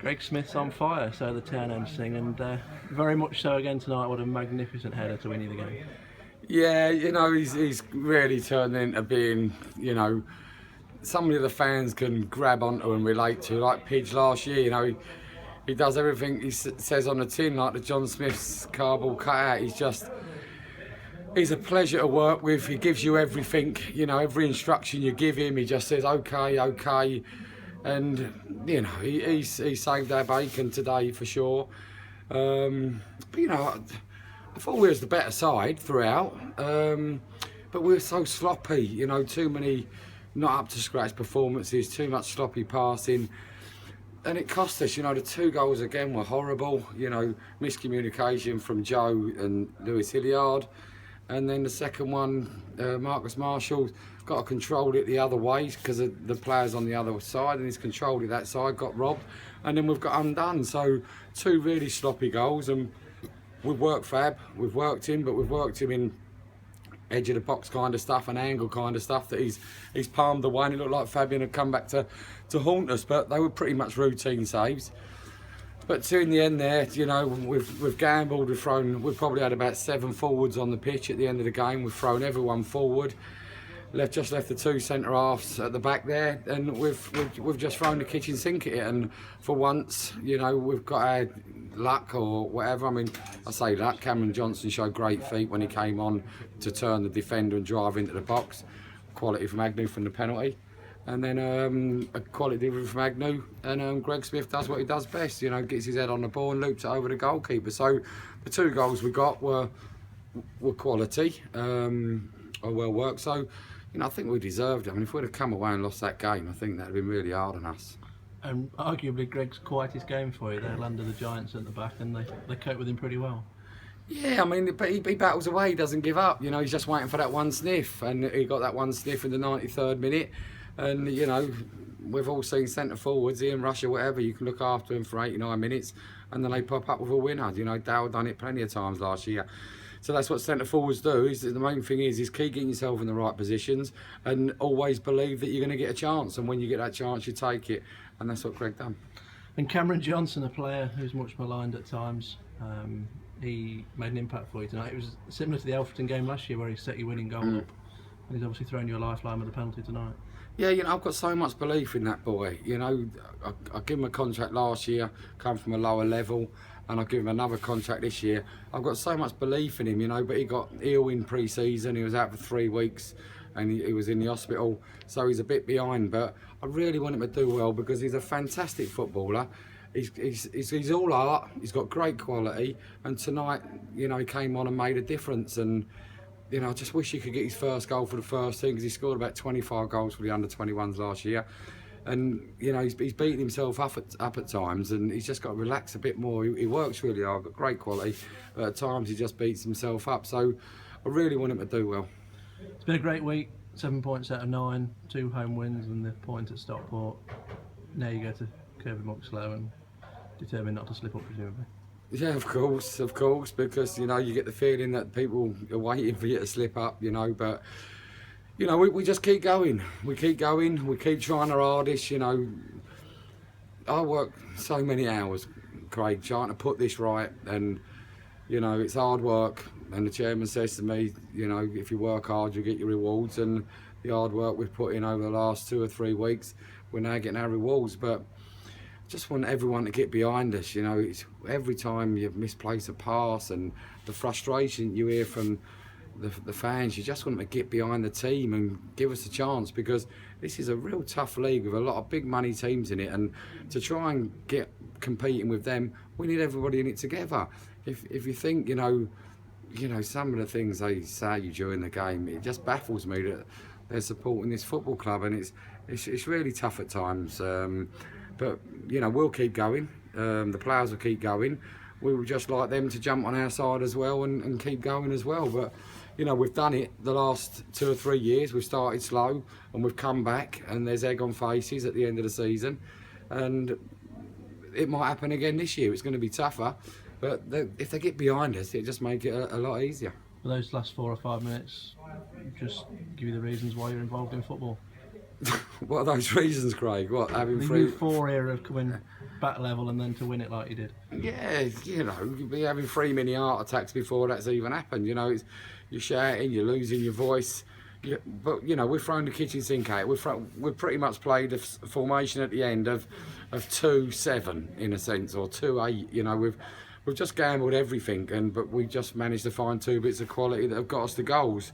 Greg Smith's on fire, so the townends sing, and very much so again tonight. What a magnificent header to win you the game. Yeah, he's really turned into being, somebody the fans can grab onto and relate to, like Pidge last year. He does everything he says on the tin, like the John Smith's cardboard cutout. He's a pleasure to work with. He gives you everything, every instruction you give him. He just says okay, okay, and he saved our bacon today for sure. But I thought we was the better side throughout, but we were so sloppy. Too many not up to scratch performances, too much sloppy passing. And it cost us, the 2 goals again were horrible, miscommunication from Joe and Lewis Hilliard. And then the second one, Marcus Marshall got to control it the other way because of the players on the other side, and he's controlled it that side, got robbed, and then we've got undone. So 2 really sloppy goals, and we've worked Fab, we've worked him, but we've worked him in edge of the box kind of stuff and angle kind of stuff that he's palmed away, and it looked like Fabian had come back to haunt us, but they were pretty much routine saves. But in the end there, we've gambled, we've probably had about 7 forwards on the pitch at the end of the game. We've thrown everyone forward, just left the 2 centre halves at the back there, and we've just thrown the kitchen sink at it. And for once, we've got our luck or whatever. I mean, I say luck. Cameron Johnson showed great feet when he came on to turn the defender and drive into the box. Quality from Agnew from the penalty. And then a quality delivery from Agnew, and Greg Smith does what he does best, gets his head on the ball and loops it over the goalkeeper. So the 2 goals we got were quality, or well worked. So, I think we deserved it. I mean, if we'd have come away and lost that game, I think that'd have been really hard on us. And arguably Greg's quietest game for you. They're under the Giants at the back, and they cope with him pretty well. Yeah, I mean, but he battles away, he doesn't give up. He's just waiting for that one sniff, and he got that one sniff in the 93rd minute. And we've all seen centre forwards, Ian Rush or whatever, you can look after them for 89 minutes and then they pop up with a winner. Dale done it plenty of times last year. So that's what centre forwards do. The main thing is keep getting yourself in the right positions and always believe that you're going to get a chance, and when you get that chance you take it, and that's what Greg done. And Cameron Johnson, a player who's much maligned at times, he made an impact for you tonight. It was similar to the Alfreton game last year where he set your winning goal up, and he's obviously thrown you a lifeline with a penalty tonight. Yeah, I've got so much belief in that boy. I gave him a contract last year, come from a lower level, and I give him another contract this year. I've got so much belief in him, but he got ill in pre-season. He was out for 3 weeks, and he was in the hospital, so he's a bit behind. But I really want him to do well because he's a fantastic footballer. He's all art. He's got great quality, and tonight, he came on and made a difference. And I just wish he could get his first goal for the first team, because he scored about 25 goals for the under-21s last year. And, he's beating himself up at times, and he's just got to relax a bit more. He works really hard, got great quality, but at times he just beats himself up. So I really want him to do well. It's been a great week, 7 points out of 9, 2 home wins and the point at Stockport. Now you go to Kirby Muxloe and determined not to slip up, presumably. Yeah, of course, because you get the feeling that people are waiting for you to slip up, but we just keep going. We keep trying our hardest. I work so many hours, Craig, trying to put this right, and it's hard work. And the chairman says to me, if you work hard, you get your rewards. And the hard work we've put in over the last 2 or 3 weeks, we're now getting our rewards. But just want everyone to get behind us. It's every time you misplace a pass and the frustration you hear from the fans, you just want them to get behind the team and give us a chance, because this is a real tough league with a lot of big money teams in it, and to try and get competing with them, we need everybody in it together. If you think some of the things they say during the game, it just baffles me that they're supporting this football club, and it's really tough at times. But we'll keep going. The players will keep going. We would just like them to jump on our side as well and keep going as well. But we've done it the last 2 or 3 years. We've started slow and we've come back, and there's egg on faces at the end of the season. And it might happen again this year. It's going to be tougher, but if they get behind us, it just make it a lot easier. For those last 4 or 5 minutes, just give you the reasons why you're involved in football. What are those reasons, Craig? What, having The three... euphoria of coming back level and then to win it like you did. Yeah, you know, you'd be having 3 mini heart attacks before that's even happened. You know, you're shouting, you're losing your voice. But you know, we've thrown the kitchen sink out. We've pretty much played a formation at the end of 2-7 in a sense, or 2-8. You know, we've just gambled everything, but we just managed to find 2 bits of quality that have got us the goals.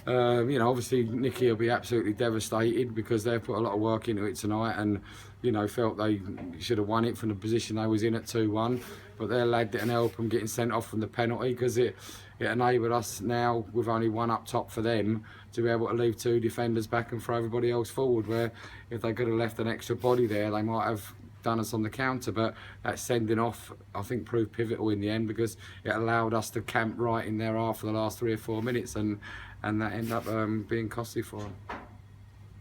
You know, obviously Nicky will be absolutely devastated because they've put a lot of work into it tonight, and you know, felt they should have won it from the position they was in at 2-1. But their lad didn't help them getting sent off from the penalty, because it enabled us now, with only 1 up top for them, to be able to leave 2 defenders back and throw everybody else forward, where if they could have left an extra body there, they might have done us on the counter. But that sending off, I think, proved pivotal in the end, because it allowed us to camp right in their half for the last 3 or 4 minutes, and that ended up being costly for them.